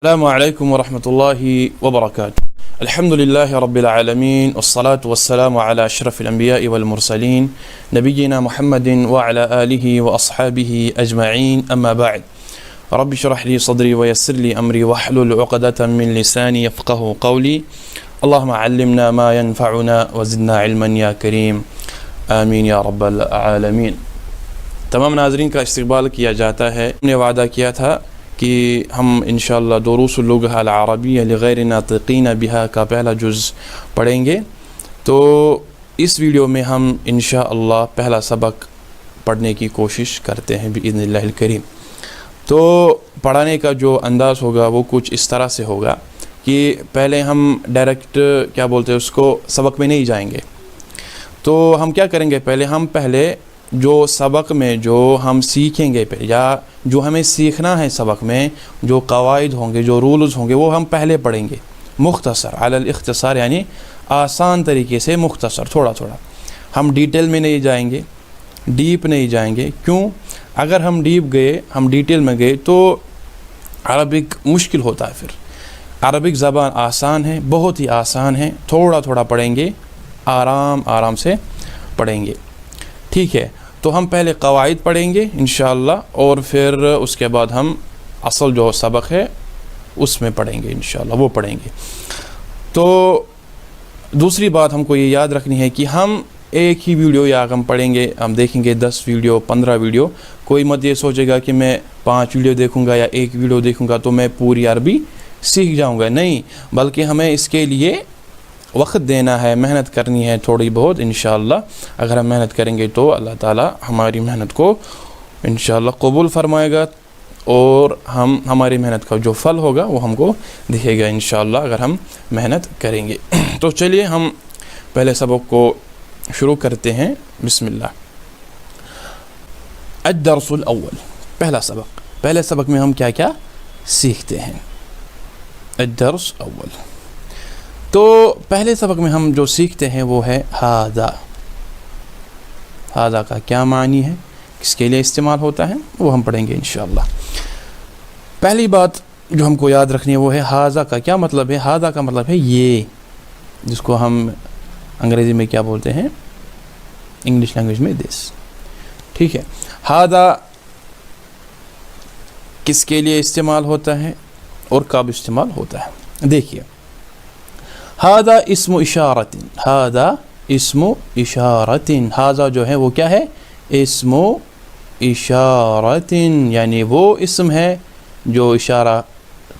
السلام عليكم ورحمة الله وبركاته. الحمد لله رب العالمين والصلاة والسلام على أشرف الأنبياء والمرسلين نبينا محمد وعلى آله وأصحابه أجمعين، أما بعد. رب اشرح لي صدري ويسر لي أمري واحلل عقدة من لساني يفقه قولي. اللهم علمنا ما ينفعنا وزدنا علما يا كريم، آمین یا رب العالمین. تمام ناظرین کا استقبال کیا جاتا ہے. ہم نے وعدہ کیا تھا کہ ہم انشاءاللہ دروس اللغة العربیہ لغیر ناطقین بها کا پہلا جز پڑھیں گے. تو اس ویڈیو میں ہم انشاءاللہ پہلا سبق پڑھنے کی کوشش کرتے ہیں باذن اللہ الکریم. تو پڑھانے کا جو انداز ہوگا وہ کچھ اس طرح سے ہوگا کہ پہلے ہم ڈائریکٹ کیا بولتے ہیں اس کو سبق میں نہیں جائیں گے. تو ہم کیا کریں گے، پہلے جو سبق میں جو ہم سیکھیں گے یا جو ہمیں سیکھنا ہے سبق میں جو قواعد ہوں گے، جو رولز ہوں گے، وہ ہم پہلے پڑھیں گے مختصر علی الاختصار، یعنی آسان طریقے سے مختصر تھوڑا تھوڑا. ہم ڈیٹیل میں نہیں جائیں گے، ڈیپ نہیں جائیں گے. کیوں؟ اگر ہم ڈیٹیل میں گئے تو عربک مشکل ہوتا ہے. پھر عربک زبان آسان ہے، بہت ہی آسان ہے. تھوڑا تھوڑا پڑھیں گے، آرام سے پڑھیں گے. ٹھیک ہے، تو ہم پہلے قواعد پڑھیں گے انشاءاللہ، اور پھر اس کے بعد ہم اصل جو سبق ہے اس میں پڑھیں گے انشاءاللہ، وہ پڑھیں گے. تو دوسری بات ہم کو یہ یاد رکھنی ہے کہ ہم ایک ہی ویڈیو یا ہم پڑھیں گے، ہم دیکھیں گے 10 ویڈیو 15 ویڈیو. کوئی مت یہ سوچے گا کہ میں 5 ویڈیو دیکھوں گا یا 1 ویڈیو دیکھوں گا تو میں پوری عربی سیکھ جاؤں گا. نہیں، بلکہ ہمیں اس کے لیے وقت دینا ہے، محنت کرنی ہے تھوڑی بہت انشاءاللہ. اگر ہم محنت کریں گے تو اللہ تعالی ہماری محنت کو انشاءاللہ قبول فرمائے گا، اور ہماری محنت کا جو پھل ہوگا وہ ہم کو دکھے گا انشاءاللہ اگر ہم محنت کریں گے. تو چلیے ہم پہلے سبق کو شروع کرتے ہیں. بسم اللہ. الدرس الاول، پہلے سبق میں ہم کیا کیا سیکھتے ہیں. الدرس اول، تو پہلے سبق میں ہم جو سیکھتے ہیں وہ ہے ھذا. ھذا کا کیا معنی ہے، کس کے لیے استعمال ہوتا ہے، وہ ہم پڑھیں گے انشاءاللہ. پہلی بات جو ہم کو یاد رکھنی ہے وہ ہے ھذا کا کیا مطلب ہے. ھذا کا مطلب ہے یہ، جس کو ہم انگریزی میں کیا بولتے ہیں، انگلش لینگویج میں دس. ٹھیک ہے، ھذا کس کے لیے استعمال ہوتا ہے اور کب استعمال ہوتا ہے. دیکھیے، ھذا اسم اشارت، ھذا اسم اشارت. ھذا جو ہے وہ کیا ہے، اسم اشارت، یعنی وہ اسم ہے جو اشارہ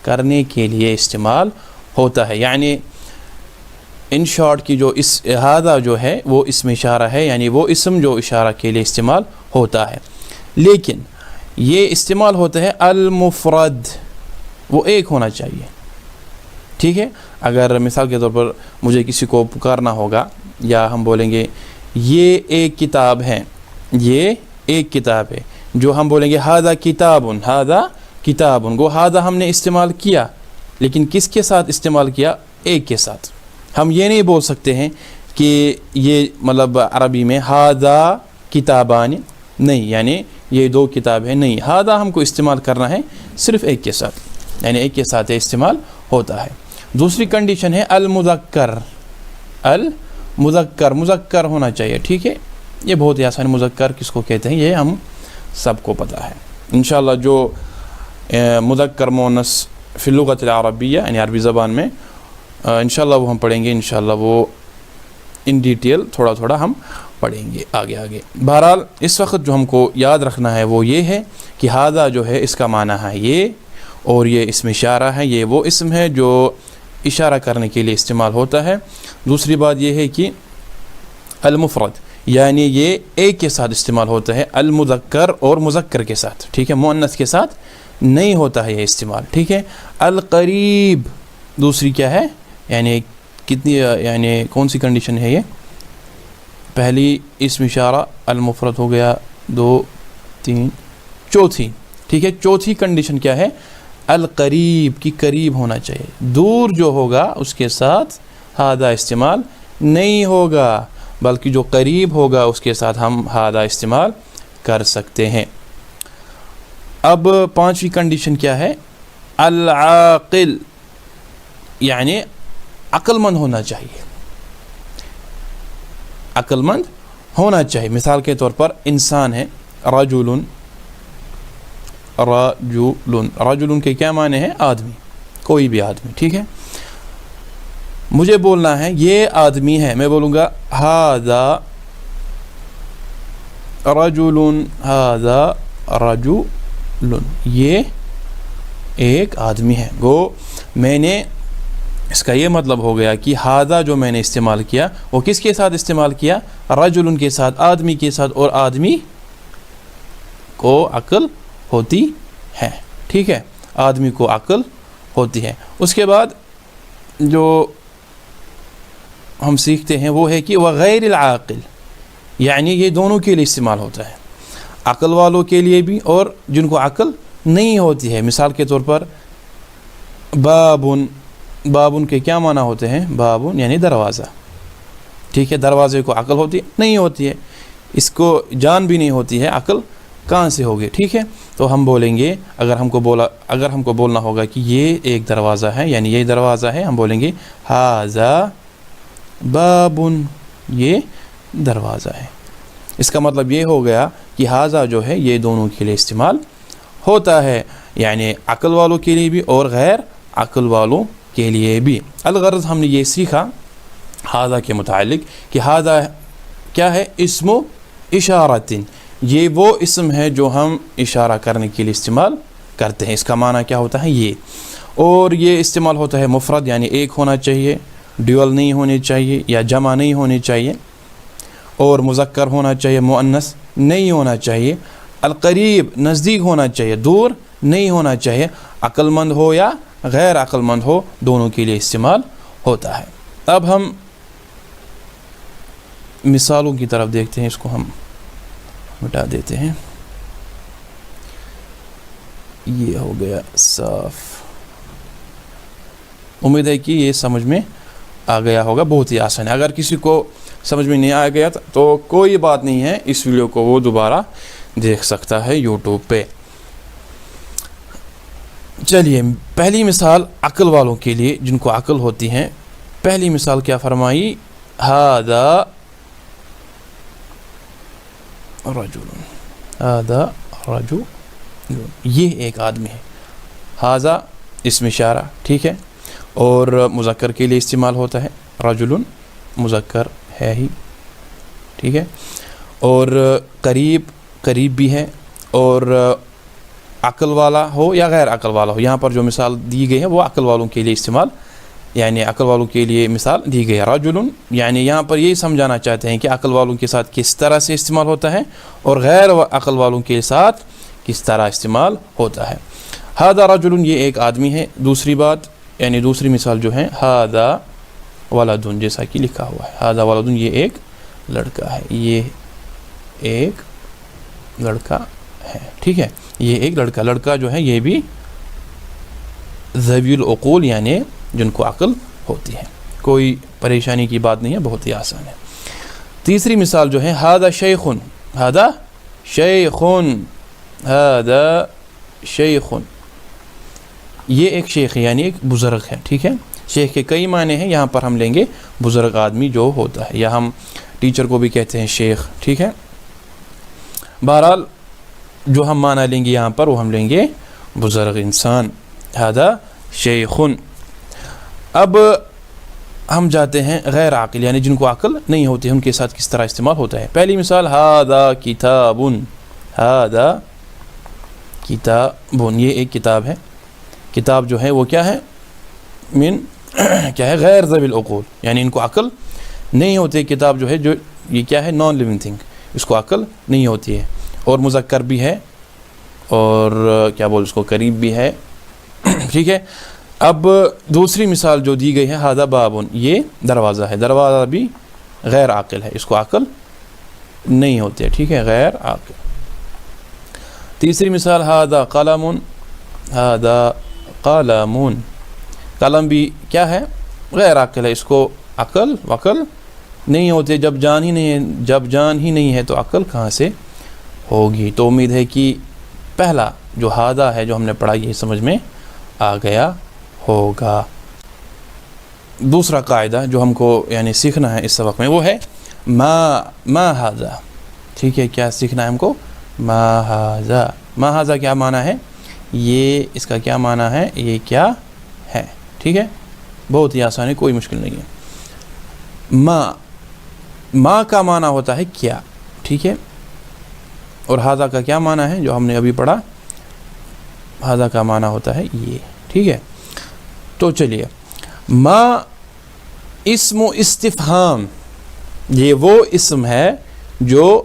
کرنے کے لیے استعمال ہوتا ہے. یعنی ان شارٹ کی جو ھذا جو ہے وہ اسم اشارہ ہے، یعنی وہ اسم جو اشارہ کے لیے استعمال ہوتا ہے. لیکن یہ استعمال ہوتا ہے المفرد، وہ ایک ہونا چاہیے. ٹھیک ہے، اگر مثال کے طور پر مجھے کسی کو پکارنا ہوگا، یا ہم بولیں گے یہ ایک کتاب ہے، یہ ایک کتاب ہے، جو ہم بولیں گے ھذا کتاب، ھذا کتاب. گو ھذا ہم نے استعمال کیا، لیکن کس کے ساتھ استعمال کیا، ایک کے ساتھ. ہم یہ نہیں بول سکتے ہیں کہ یہ مطلب عربی میں ھذا کتابان، نہیں، یعنی یہ 2 کتاب ہیں، نہیں. ھذا ہم کو استعمال کرنا ہے صرف ایک کے ساتھ، یعنی ایک کے ساتھ یہ استعمال ہوتا ہے. دوسری کنڈیشن ہے المذکر. مذکر ہونا چاہیے. ٹھیک ہے، یہ بہت ہی آسان. مذکر کس کو کہتے ہیں یہ ہم سب کو پتہ ہے انشاءاللہ. جو مذکر مؤنث فی اللغۃ العربیہ، یعنی عربی زبان میں انشاءاللہ وہ ہم پڑھیں گے انشاءاللہ، وہ ان ڈیٹیل تھوڑا تھوڑا ہم پڑھیں گے آگے. بہرحال اس وقت جو ہم کو یاد رکھنا ہے وہ یہ ہے کہ ھذا جو ہے اس کا معنی ہے یہ، اور یہ اسم اشارہ ہے، یہ وہ اسم ہے جو اشارہ کرنے کے لیے استعمال ہوتا ہے. دوسری بات یہ ہے کہ المفرد، یعنی یہ ایک کے ساتھ استعمال ہوتا ہے، المذکر اور مذکر کے ساتھ. ٹھیک ہے، مؤنث کے ساتھ نہیں ہوتا ہے یہ استعمال. ٹھیک ہے، القریب دوسری کیا ہے، یعنی کتنی، یعنی کون سی کنڈیشن ہے یہ، پہلی اسم اشارہ المفرد ہو گیا، 2 3 چوتھی. ٹھیک ہے، چوتھی کنڈیشن کیا ہے، القریب کی قریب ہونا چاہیے. دور جو ہوگا اس کے ساتھ ھذا استعمال نہیں ہوگا، بلکہ جو قریب ہوگا اس کے ساتھ ہم ھذا استعمال کر سکتے ہیں. اب 5ویں کنڈیشن کیا ہے، العاقل یعنی عقل مند ہونا چاہیے، عقل مند ہونا چاہیے. مثال کے طور پر انسان ہے رجل، رجل کے کیا معنی ہے؟ آدمی، کوئی بھی آدمی. ٹھیک ہے، مجھے بولنا ہے یہ آدمی ہے، میں بولوں گا ھذا رجل، ھذا رجل، یہ ایک آدمی ہے. گو میں نے اس کا یہ مطلب ہو گیا کہ ھذا جو میں نے استعمال کیا وہ کس کے ساتھ استعمال کیا؟ رجل کے ساتھ، آدمی کے ساتھ، اور آدمی کو عقل ہوتی ہے. ٹھیک ہے، آدمی کو عقل ہوتی ہے. اس کے بعد جو ہم سیکھتے ہیں وہ ہے کہ وغیر العاقل، یعنی یہ دونوں کے لیے استعمال ہوتا ہے، عقل والوں کے لیے بھی اور جن کو عقل نہیں ہوتی ہے. مثال کے طور پر بابن، بابن کے کیا معنی ہوتے ہیں؟ بابن یعنی دروازہ. ٹھیک ہے، دروازے کو عقل ہوتی نہیں ہوتی ہے، اس کو جان بھی نہیں ہوتی ہے، عقل کہاں سے ہوگی؟ ٹھیک ہے، تو ہم بولیں گے اگر ہم کو بولنا ہوگا کہ یہ ایک دروازہ ہے، یعنی یہ دروازہ ہے، ہم بولیں گے ھذا بابن، یہ دروازہ ہے. اس کا مطلب یہ ہو گیا کہ ھذا جو ہے یہ دونوں کے لیے استعمال ہوتا ہے، یعنی عقل والوں کے لیے بھی اور غیر عقل والوں کے لیے بھی. الغرض ہم نے یہ سیکھا ھذا کے متعلق کہ ھذا کیا ہے؟ اسم اشارۃ، یہ وہ اسم ہے جو ہم اشارہ کرنے کے لیے استعمال کرتے ہیں. اس کا معنی کیا ہوتا ہے؟ یہ. اور یہ استعمال ہوتا ہے مفرد، یعنی ایک ہونا چاہیے، ڈیول نہیں ہونے چاہیے یا جمع نہیں ہونے چاہیے، اور مذکر ہونا چاہیے، مؤنث نہیں ہونا چاہیے. القریب نزدیک ہونا چاہیے، دور نہیں ہونا چاہیے. عقل مند ہو یا غیر عقل مند ہو، دونوں کے لیے استعمال ہوتا ہے. اب ہم مثالوں کی طرف دیکھتے ہیں. اس کو ہم مٹا دیتے ہیں، یہ ہو گیا صاف. امید ہے کہ یہ سمجھ میں آ گیا ہوگا، بہت ہی آسان ہے. اگر کسی کو سمجھ میں نہیں آ گیا تو کوئی بات نہیں ہے، اس ویڈیو کو وہ دوبارہ دیکھ سکتا ہے یوٹیوب پہ. چلیے پہلی مثال عقل والوں کے لیے جن کو عقل ہوتی ہیں. پہلی مثال کیا فرمائی؟ ھذا رجل، ھذا رجل، یہ ایک آدمی ہے. ھذا اسم اشارہ، ٹھیک ہے، اور مذکر کے لیے استعمال ہوتا ہے، رجل مذکر ہے ہی، ٹھیک ہے. اور قریب بھی ہے، اور عقل والا ہو یا غیر عقل والا ہو. یہاں پر جو مثال دی گئی ہے وہ عقل والوں کے لیے استعمال، یعنی عقل والوں کے لیے مثال دی گئی ہے. رجل یعنی یہاں پر یہی سمجھانا چاہتے ہیں کہ عقل والوں کے ساتھ کس طرح سے استعمال ہوتا ہے اور غیر عقل والوں کے ساتھ کس طرح استعمال ہوتا ہے. ھذا رجل، یہ ایک آدمی ہے. دوسری بات یعنی دوسری مثال جو ہے ھذا ولد، جیسا کہ لکھا ہوا ہے ھذا ولد، یہ ایک لڑکا ہے، یہ ایک لڑکا ہے. ٹھیک ہے، یہ ایک لڑکا جو ہے یہ بھی ذوی العقول یعنی جن کو عقل ہوتی ہے. کوئی پریشانی کی بات نہیں ہے، بہت ہی آسان ہے. تیسری مثال جو ہے ھذا شیخ، ھذا شیخ، ھذا شیخ، یہ ایک شیخ ہے یعنی ایک بزرگ ہے. ٹھیک ہے، شیخ کے کئی معنی ہیں، یہاں پر ہم لیں گے بزرگ آدمی جو ہوتا ہے، یا ہم ٹیچر کو بھی کہتے ہیں شیخ. ٹھیک ہے، بہرحال جو ہم معنی لیں گے یہاں پر وہ ہم لیں گے بزرگ انسان. ھذا شیخ. اب ہم جاتے ہیں غیر عاقل یعنی جن کو عقل نہیں ہوتی، ان کے ساتھ کس طرح استعمال ہوتا ہے. پہلی مثال ھذا کتاب، ھذا کتاب، یہ ایک کتاب ہے. کتاب جو ہے وہ کیا ہے؟ کیا ہے؟ غیر ذوی العقول، یعنی ان کو عقل نہیں ہوتی. کتاب جو ہے جو یہ کیا ہے؟ نان لیونگ تھنگ، اس کو عقل نہیں ہوتی ہے. اور مذکر بھی ہے، اور کیا بول اس کو قریب بھی ہے. ٹھیک ہے، اب دوسری مثال جو دی گئی ہے ھذا بابن، یہ دروازہ ہے. دروازہ بھی غیر عاقل ہے، اس کو عقل نہیں ہوتی ہے. ٹھیک ہے، غیر عاقل. تیسری مثال ھذا قلم، ھذا قلم، قلم بھی کیا ہے؟ غیر عاقل ہے، اس کو عقل وقل نہیں ہوتے. جب جان ہی نہیں ہے تو عقل کہاں سے ہوگی؟ تو امید ہے کہ پہلا جو ھذا ہے جو ہم نے پڑھا یہ سمجھ میں آ گیا ہوگا۔ دوسرا قاعدہ جو ہم کو یعنی سیکھنا ہے اس سبق میں وہ ہے ما ھذا، ٹھیک ہے، کیا سیکھنا ہے ہم کو؟ ما ھذا کیا معنی ہے؟ یہ اس کا کیا معنی ہے؟ یہ کیا ہے، ٹھیک ہے، بہت ہی آسان ہے، کوئی مشکل نہیں ہے۔ ما کا معنی ہوتا ہے کیا، ٹھیک ہے، اور ھذا کا کیا معنی ہے جو ہم نے ابھی پڑھا؟ ھذا کا معنی ہوتا ہے یہ، ٹھیک ہے۔ تو چلیے، ما اسم استفہام، یہ وہ اسم ہے جو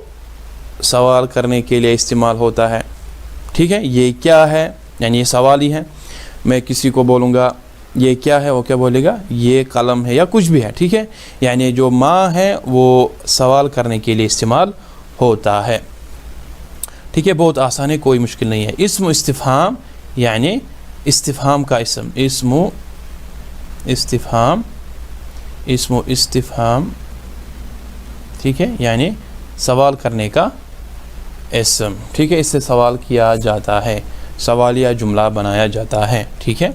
سوال کرنے کے لیے استعمال ہوتا ہے، ٹھیک ہے۔ یہ کیا ہے یعنی یہ سوال ہی ہے۔ میں کسی کو بولوں گا یہ کیا ہے، وہ کیا بولے گا؟ یہ قلم ہے یا کچھ بھی ہے، ٹھیک ہے۔ یعنی جو ما ہے وہ سوال کرنے کے لیے استعمال ہوتا ہے، ٹھیک ہے، بہت آسان ہے، کوئی مشکل نہیں ہے۔ اسم استفہام یعنی استفہام کا اسم، اسم استفہام، ٹھیک ہے، یعنی سوال کرنے کا اسم، ٹھیک ہے، اس سے سوال کیا جاتا ہے، سوالیہ جملہ بنایا جاتا ہے، ٹھیک ہے۔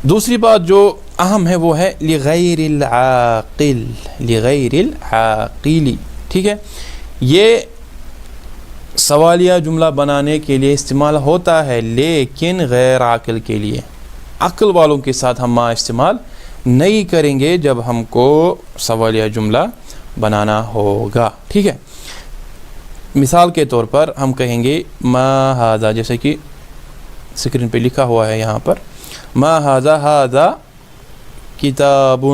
دوسری بات جو اہم ہے وہ ہے لغیر العاقل، لغیر العاقل، ٹھیک ہے۔ یہ سوالیہ جملہ بنانے کے لیے استعمال ہوتا ہے لیکن غیر عاقل کے لیے۔ عقل والوں کے ساتھ ہم ما استعمال نہیں کریں گے جب ہم کو سوالیہ جملہ بنانا ہوگا، ٹھیک ہے۔ مثال کے طور پر ہم کہیں گے ما ھذا، جیسے کہ اسکرین پہ لکھا ہوا ہے یہاں پر، ما ھذا ھذا کتاب،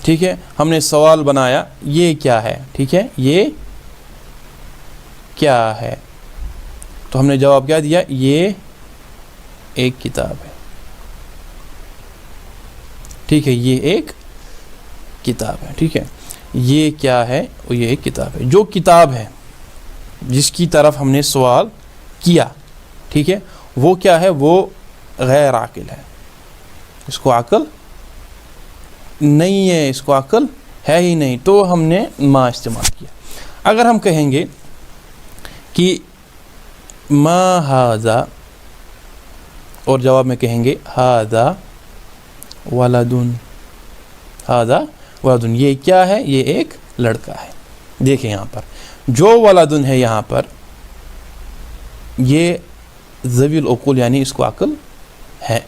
ٹھیک ہے۔ ہم نے سوال بنایا یہ کیا ہے، ٹھیک ہے، یہ کیا ہے، تو ہم نے جواب کیا دیا؟ یہ ایک کتاب ہے، ٹھیک ہے، یہ ایک کتاب ہے، ٹھیک ہے۔ یہ کیا ہے؟ یہ ایک کتاب ہے۔ جو کتاب ہے جس کی طرف ہم نے سوال کیا، ٹھیک ہے، وہ کیا ہے؟ وہ غیر عاقل ہے، اس کو عقل نہیں ہے، اس کو عقل ہے ہی نہیں، تو ہم نے ما استعمال کیا۔ اگر ہم کہیں گے کہ ما ھذا اور جواب میں کہیں گے ھذا ولدن، ھذا ولدن، یہ کیا ہے؟ یہ ایک لڑکا ہے۔ دیکھیں یہاں پر جو ولدن ہے یہاں پر یہ ذوی العقول یعنی اس کو عقل ہے،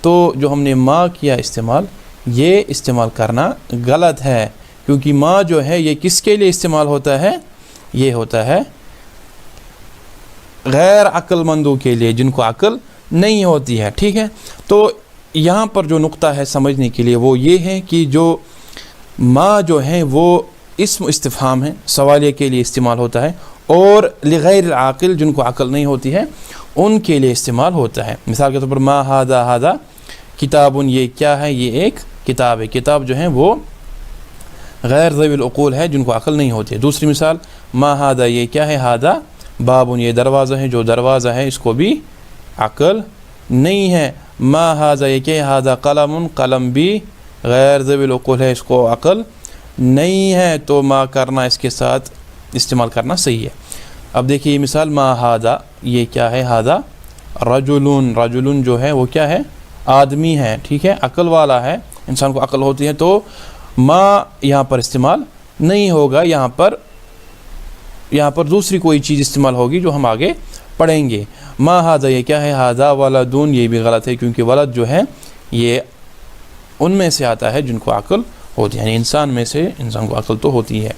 تو جو ہم نے ما کیا استعمال، یہ استعمال کرنا غلط ہے، کیونکہ ما جو ہے یہ کس کے لیے استعمال ہوتا ہے؟ یہ ہوتا ہے غیر عقل مندوں کے لیے، جن کو عقل نہیں ہوتی ہے، ٹھیک ہے۔ تو یہاں پر جو نقطہ ہے سمجھنے کے لیے وہ یہ ہے کہ جو ما جو ہے وہ اسم استفہام ہے، سوالیہ کے لیے استعمال ہوتا ہے، اور لغیر العاقل جن کو عقل نہیں ہوتی ہے ان کے لیے استعمال ہوتا ہے۔ مثال کے طور پر ما ھذا ھذا کتاب، یہ کیا ہے؟ یہ ایک کتاب ہے۔ کتاب جو ہے وہ غیر ذوی العقول ہے، جن کو عقل نہیں ہوتی ہے۔ دوسری مثال ما ھذا، یہ کیا ہے؟ ھذا باب، یہ دروازہ ہے، جو دروازہ ہے اس کو بھی عقل نہیں ہے۔ ما ھذا، یہ کیا ہے؟ ھذا قلم، قلم بھی غیر ذوی العقول ہے، اس کو عقل نہیں ہے، تو ما کرنا اس کے ساتھ استعمال کرنا صحیح ہے۔ اب دیکھیے یہ مثال ما ھذا، یہ کیا ہے؟ ھذا رجل، رجل جو ہے وہ کیا ہے؟ آدمی ہے، ٹھیک ہے، عقل والا ہے، انسان کو عقل ہوتی ہے، تو ما یہاں پر استعمال نہیں ہوگا، یہاں پر دوسری کوئی چیز استعمال ہوگی جو ہم آگے پڑھیں گے۔ ما ھذا، یہ کیا ہے؟ ھذا ولدن، یہ بھی غلط ہے، کیونکہ ولد جو ہے یہ ان میں سے آتا ہے جن کو عقل ہوتی ہے، یعنی انسان میں سے انسان کو عقل تو ہوتی ہے،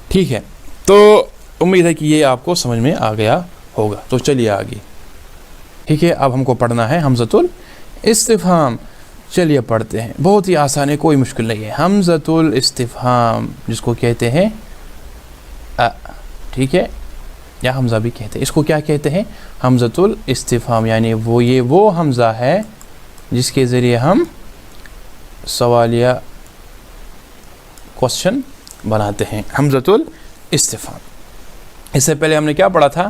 ٹھیک ہے۔ تو امید ہے کہ یہ آپ کو سمجھ میں آ گیا ہوگا۔ تو چلیے آگے، ٹھیک ہے، اب ہم کو پڑھنا ہے حمزۃ الاستفہام۔ چلیے پڑھتے ہیں، بہت ہی آسان ہے، کوئی مشکل نہیں ہے۔ حمزۃ الاستفہام جس کو کہتے ہیں ٹھیک ہے، یا حمزہ بھی کہتے ہیں، اس کو کیا کہتے ہیں؟ حمزۃ الاستفہام، یعنی وہ حمزہ ہے جس کے ذریعے ہم سوالیہ کوشچن بناتے ہیں، حمزۃ الاستفہام۔ اس سے پہلے ہم نے کیا پڑھا تھا؟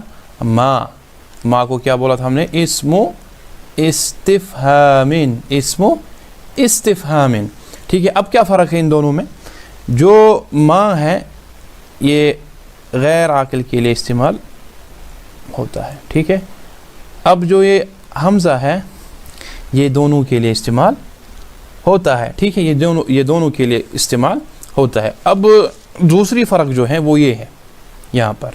ما کو کیا بولا تھا ہم نے؟ اسم استفہام، اسم استفہام، ٹھیک ہے۔ اب کیا فرق ہے ان دونوں میں؟ جو ما ہے یہ غیر عاقل کے لیے استعمال ہوتا ہے، ٹھیک ہے۔ اب جو یہ حمزہ ہے یہ دونوں کے لیے استعمال ہوتا ہے، ٹھیک ہے، یہ دونوں کے لیے استعمال ہوتا ہے۔ اب دوسری فرق جو ہے وہ یہ ہے، یہاں پر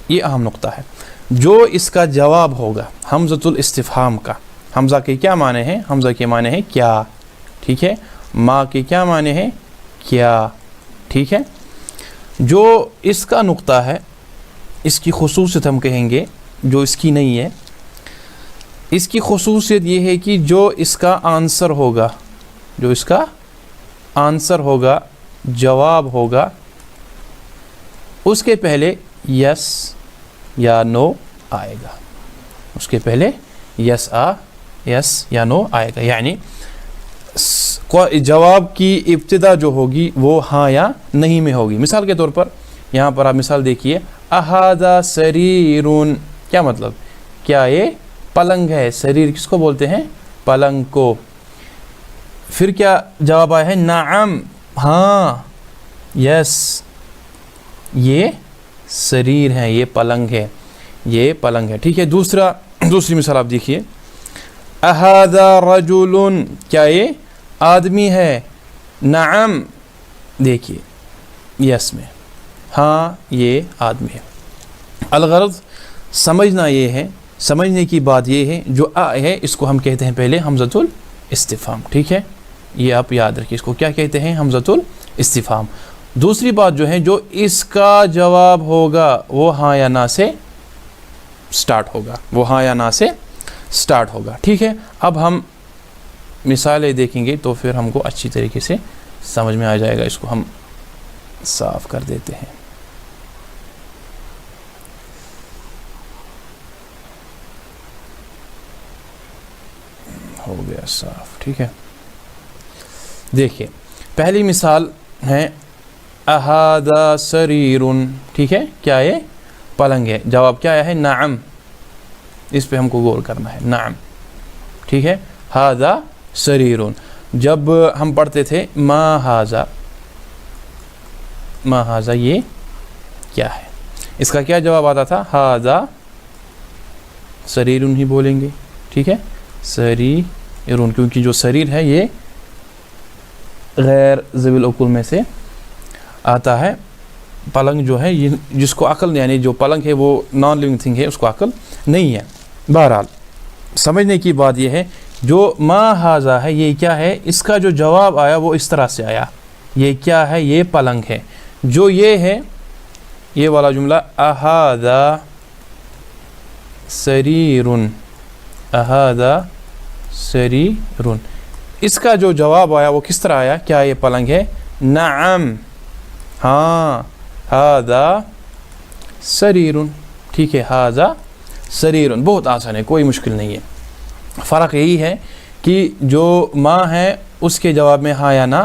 یہ اہم نقطہ ہے، جو اس کا جواب ہوگا حمزۃ الاستفہام کا، حمزہ کے کیا معنی ہیں؟ حمزہ کے معنی ہے کیا، ٹھیک ہے، ما کے کیا معنی ہے؟ کیا، ٹھیک ہے۔ جو اس کا نقطہ ہے، اس کی خصوصیت ہم کہیں گے جو اس کی نہیں ہے، اس کی خصوصیت یہ ہے کہ جو اس کا آنسر ہوگا، جو اس کا آنسر ہوگا، جواب ہوگا، اس کے پہلے یس یا نو آئے گا، اس کے پہلے یس یا نو آئے گا، یعنی جواب کی ابتدا جو ہوگی وہ ہاں یا نہیں میں ہوگی۔ مثال کے طور پر یہاں پر آپ مثال دیکھیے، احاذا سریرون، کیا مطلب؟ کیا یہ پلنگ ہے؟ سریر کس کو بولتے ہیں؟ پلنگ کو۔ پھر کیا جواب آیا ہے؟ نعم، ہاں، یس، یہ سریر ہے، یہ پلنگ ہے، یہ پلنگ ہے، ٹھیک ہے۔ دوسری مثال آپ دیکھیے، احاذا رجل، کیا یہ آدمی ہے؟ نعم، دیکھیے یس میں، ہاں یہ آدمی ہے۔ الغرض سمجھنا یہ ہے، سمجھنے کی بات یہ ہے، جو ہے اس کو ہم کہتے ہیں پہلے حمزۃ الاستفہام، ٹھیک ہے، یہ آپ یاد رکھیے، اس کو کیا کہتے ہیں؟ حمزۃ الاستفہام۔ دوسری بات جو ہے، جو اس کا جواب ہوگا وہ ہاں یا نہ سے سٹارٹ ہوگا، وہ ہاں یا نہ سے سٹارٹ ہوگا، ٹھیک ہے۔ اب ہم مثالیں دیکھیں گے تو پھر ہم کو اچھی طریقے سے سمجھ میں آ جائے گا، اس کو ہم صاف کر دیتے ہیں۔ ہو گیا صاف، ٹھیک ہے۔ دیکھیے پہلی مثال ہے احاذا سریرن، ٹھیک ہے، کیا یہ پلنگ ہے؟ جواب کیا ہے؟ نعم، اس پہ ہم کو غور کرنا ہے، نعم، ٹھیک ہے۔ ھذا سریرن، جب ہم پڑھتے تھے ما ھذا، ما ھذا یہ کیا ہے، اس کا کیا جواب آتا تھا؟ ھذا سریرن ہی بولیں گے، ٹھیک ہے، سریرن، کیونکہ جو سریر ہے یہ غیر ذوی العقول میں سے آتا ہے۔ پلنگ جو ہے جس کو عقل، یعنی جو پلنگ ہے وہ نان لیونگ تھنگ ہے، اس کو عقل نہیں ہے۔ بہرحال سمجھنے کی بات یہ ہے، جو ما ھذا ہے یہ کیا ہے، اس کا جو جواب آیا وہ اس طرح سے آیا، یہ کیا ہے؟ یہ پلنگ ہے۔ جو یہ ہے، یہ والا جملہ احاذا سریرن، احاذا سریرن، اس کا جو جواب آیا وہ کس طرح آیا؟ کیا یہ پلنگ ہے؟ نعم، ہاں، ھذا سریرن، ٹھیک ہے، ھذا سریرن، بہت آسان ہے، کوئی مشکل نہیں ہے۔ فرق یہی ہے کہ جو ماں ہے اس کے جواب میں ہاں یا نہ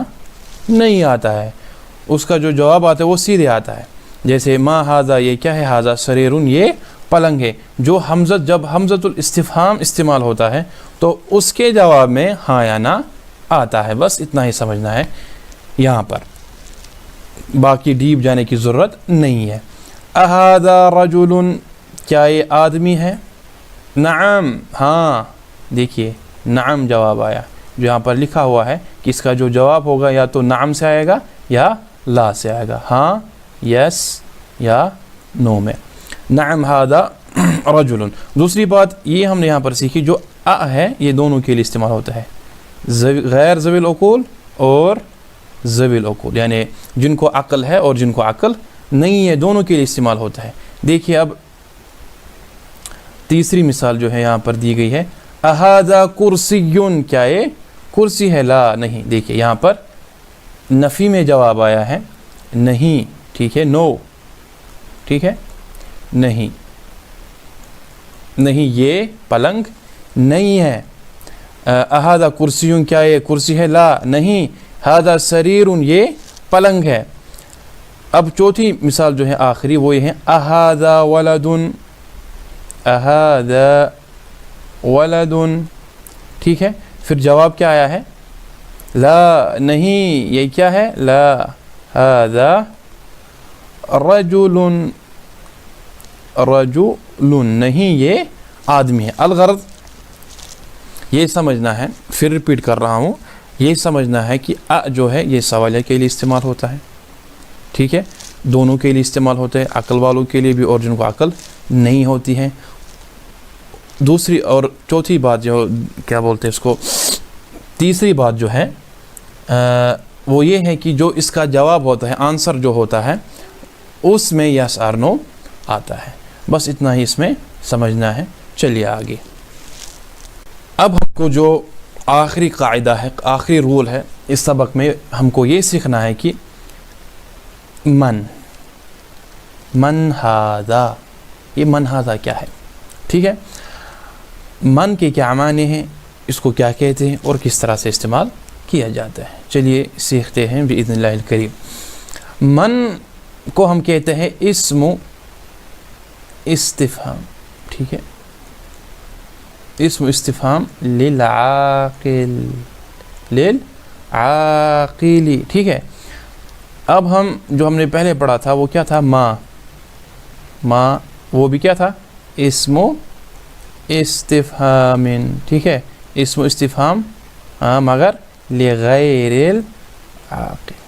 نہیں آتا ہے، اس کا جو جواب آتا ہے وہ سیدھے آتا ہے۔ جیسے ما ھذا، یہ کیا ہے؟ ھذا سریرن، یہ پلنگ ہے۔ جو جب حمزۃ الاستفہام استعمال ہوتا ہے تو اس کے جواب میں ہاں یا نہ آتا ہے، بس اتنا ہی سمجھنا ہے یہاں پر، باقی ڈیپ جانے کی ضرورت نہیں ہے۔ احاذا رجل، کیا یہ آدمی ہے؟ نعم، ہاں، دیکھیے نعم جواب آیا، جو یہاں پر لکھا ہوا ہے کہ اس کا جو جواب ہوگا یا تو نعم سے آئے گا یا لا سے آئے گا، ہاں، یس یا نو میں۔ نعم ھذا رجل۔ دوسری بات یہ ہم نے یہاں پر سیکھی، جو ہے یہ دونوں کے لیے استعمال ہوتا ہے، غیر ذوی العقول اور ذوی العقول، یعنی جن کو عقل ہے اور جن کو عقل نہیں ہے، دونوں کے لیے استعمال ہوتا ہے۔ دیکھیے اب تیسری مثال جو ہے یہاں پر دی گئی ہے، احاذا کرسی، کیا یہ کرسی ہے؟ لا، نہیں، دیکھیے یہاں پر نفی میں جواب آیا ہے، نہیں، ٹھیک ہے، نو، ٹھیک ہے، نہیں، نہیں یہ پلنگ نہیں ہے۔ احاذا کرسی، کیا یہ کرسی ہے؟ لا، نہیں، ھذا سریر، یہ پلنگ ہے۔ اب چوتھی مثال جو ہے آخری وہ یہ ہے، احاذا ولد، احاذا ولد، ٹھیک ہے، پھر جواب کیا آیا ہے؟ لا، نہیں، یہ کیا ہے؟ لا، ھذا رجل، رجل، نہیں یہ آدمی ہے. الغرض یہ سمجھنا ہے, پھر ریپیٹ کر رہا ہوں, یہ سمجھنا ہے کہ جو ہے یہ سوالیہ کے لیے استعمال ہوتا ہے, ٹھیک ہے, دونوں کے لیے استعمال ہوتا ہے, عقل والوں کے لیے بھی اور جن کو عقل نہیں ہوتی ہے. دوسری اور چوتھی بات جو کیا بولتے ہیں اس کو, تیسری بات جو ہے وہ یہ ہے کہ جو اس کا جواب ہوتا ہے, آنسر جو ہوتا ہے, اس میں یس اور نو آتا ہے. بس اتنا ہی اس میں سمجھنا ہے. چلیے آگے. اب ہم کو جو آخری قاعدہ ہے, آخری رول ہے اس سبق میں, ہم کو یہ سیکھنا ہے کہ من ہاذا, یہ من ہاذا کیا ہے, ٹھیک ہے. من کے کیا معنی ہیں, اس کو کیا کہتے ہیں اور کس طرح سے استعمال کیا جاتا ہے. چلیے سیکھتے ہیں باذن اللہ الکریم. من کو ہم کہتے ہیں اسم استفہام, ٹھیک ہے, اسم استفہام للعاقل, ٹھیک ہے. اب جو ہم نے پہلے پڑھا تھا وہ کیا تھا, ما وہ بھی کیا تھا, اسم استفہام, ٹھیک ہے, اسم استفہام مگر لغیر العاقل.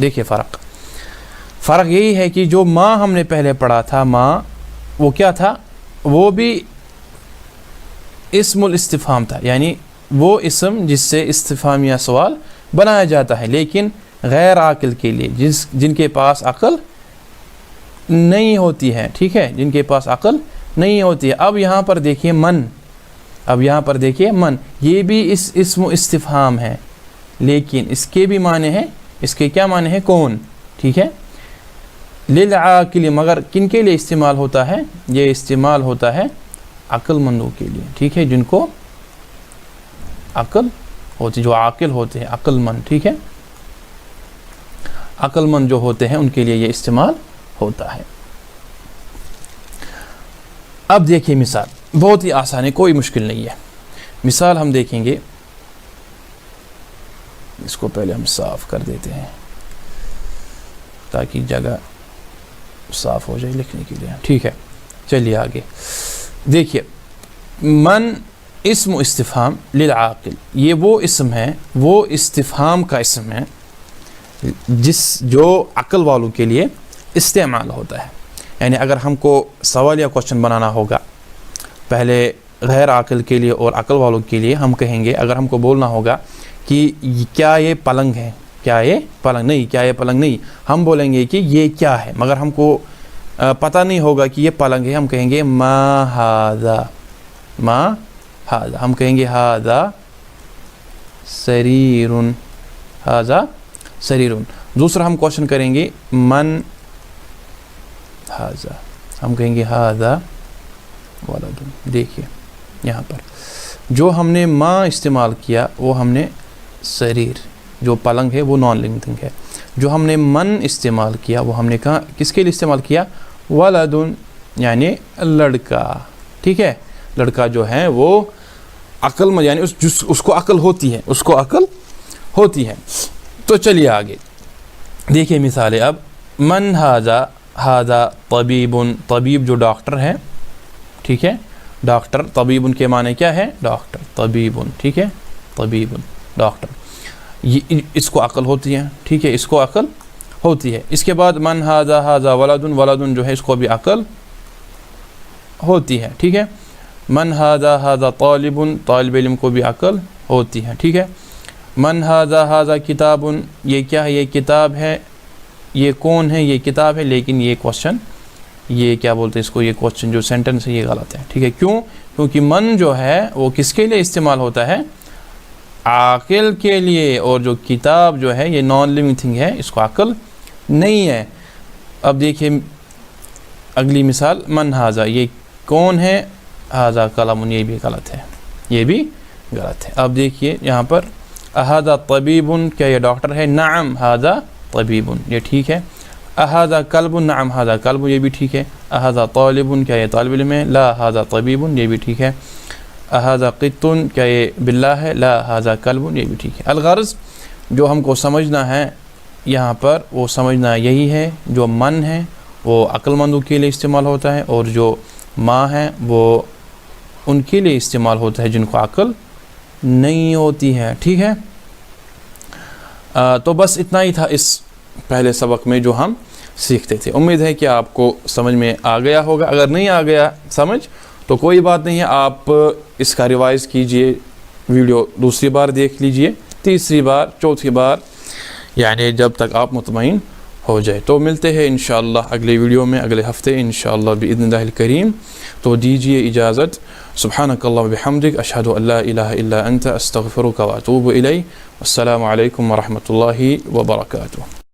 دیکھیے فرق یہی ہے کہ جو ما ہم نے پہلے پڑھا تھا, ما وہ کیا تھا, وہ بھی اسم الاستفہام تھا, یعنی وہ اسم جس سے استفہام یا سوال بنایا جاتا ہے, لیکن غیر عاقل کے لیے, جن کے پاس عقل نہیں ہوتی ہے, ٹھیک ہے, جن کے پاس عقل نہیں ہوتی ہے. اب یہاں پر دیکھیے من, یہ بھی اس اسم استفہام ہے, لیکن اس کے بھی معنی ہے, اس کے کیا معنی ہے, کون, ٹھیک ہے, للعاقل, مگر کن کے لیے استعمال ہوتا ہے, یہ استعمال ہوتا ہے عقل مندوں کے لیے, ٹھیک ہے, جن کو عقل ہوتی, جو عاقل ہوتے ہیں, عقل مند, ٹھیک ہے, عقل مند جو ہوتے ہیں ان کے لیے یہ استعمال ہوتا ہے. اب دیکھیے مثال, بہت ہی آسان ہے, کوئی مشکل نہیں ہے. مثال ہم دیکھیں گے, اس کو پہلے ہم صاف کر دیتے ہیں تاکہ جگہ صاف ہو جائے لکھنے کے لیے, ٹھیک ہے. چلیے آگے دیکھیے, من اسم استفہام للعاقل, یہ وہ اسم ہے, وہ استفہام کا اسم ہے جو عقل والوں کے لیے استعمال ہوتا ہے. یعنی اگر ہم کو سوال یا کوشچن بنانا ہوگا, پہلے غیر عاقل کے لیے اور عقل والوں کے لیے ہم کہیں گے, اگر ہم کو بولنا ہوگا کہ کیا یہ پلنگ ہے, کیا یہ پلنگ نہیں, ہم بولیں گے کہ یہ کیا ہے, مگر ہم کو پتہ نہیں ہوگا کہ یہ پلنگ ہے, ہم کہیں گے ما ہاذا, ہم کہیں گے ہاذا سریرن. دوسرا ہم کوشچن کریں گے من ہاذا, ہم کہیں گے ہاذا ولد. دیکھیے یہاں پر جو ہم نے ما استعمال کیا وہ ہم نے سریر, جو پلنگ ہے وہ نان لونگ تھنگ ہے. جو ہم نے من استعمال کیا وہ ہم نے کہا کس کے لیے استعمال کیا, ولدن, یعنی لڑکا, ٹھیک ہے, لڑکا جو ہے وہ عقل میں, یعنی اس کو عقل ہوتی ہے, تو چلیے آگے دیکھیے مثالیں. اب من ہاذا طبیب جو ڈاکٹر ہے, ٹھیک ہے, ڈاکٹر, طبیب کے معنی کیا ہے, ڈاکٹر, طبیب, ٹھیک ہے, طبیب ڈاکٹر, اس کو عقل ہوتی ہے, ٹھیک ہے, اس کو عقل ہوتی ہے. اس کے بعد من ہاذا ولدن جو ہے اس کو بھی عقل ہوتی ہے, ٹھیک ہے. من ہاذا طالب علم کو بھی عقل ہوتی ہے, ٹھیک ہے. من ہاذا کتاب, یہ کیا ہے, یہ کتاب ہے, یہ کون ہے, یہ کتاب ہے, لیکن یہ کوشچن, یہ کیا بولتے ہیں اس کو, یہ کوشچن جو سینٹنس ہے یہ غلط ہے, ٹھیک ہے. کیونکہ من جو ہے وہ کس کے لیے استعمال ہوتا ہے, عاقل کے لیے, اور جو کتاب جو ہے یہ نان لیونگ تھنگ ہے, اس کو عقل نہیں ہے. اب دیکھیے اگلی مثال, من ہاذا, یہ کون ہے, ہاذا قلم, یہ بھی غلط ہے, اب دیکھیے یہاں پر ہاذا طبیب, کیا یہ ڈاکٹر ہے, نعم ہاذا طبیب, یہ ٹھیک ہے. ہاذا کلب, نعم ہاذا کلب, یہ بھی ٹھیک ہے. ہاذا طالب, کیا یہ طالب علم ہے, لا ہاذا طبیب, یہ بھی ٹھیک ہے. ہاذا قط, کیا یہ بلّہ ہے, لا ہاذا کلب, یہ بھی ٹھیک ہے. الغرض جو ہم کو سمجھنا ہے یہاں پر, وہ سمجھنا یہی ہے, جو من ہے وہ عقل مندوں کے لیے استعمال ہوتا ہے, اور جو ماں ہیں وہ ان کے لیے استعمال ہوتا ہے جن کو عقل نہیں ہوتی ہے. ٹھیک ہے, تو بس اتنا ہی تھا اس پہلے سبق میں جو ہم سیکھتے تھے. امید ہے کہ آپ کو سمجھ میں آ گیا ہوگا. اگر نہیں آ گیا سمجھ تو کوئی بات نہیں ہے, آپ اس کا ریوائز کیجئے, ویڈیو دوسری بار دیکھ لیجئے, تیسری بار, چوتھی بار, یعنی جب تک آپ مطمئن ہو جائے. تو ملتے ہیں انشاءاللہ اگلے ویڈیو میں اگلے ہفتے انشاءاللہ باذن اللہ الکریم. تو دیجئے اجازت. سبحانک اللہم وبحمدک, اشہد ان لا الہ الا انت, استغفرک واتوب الیک. السلام علیکم ورحمۃ اللہ وبرکاتہ.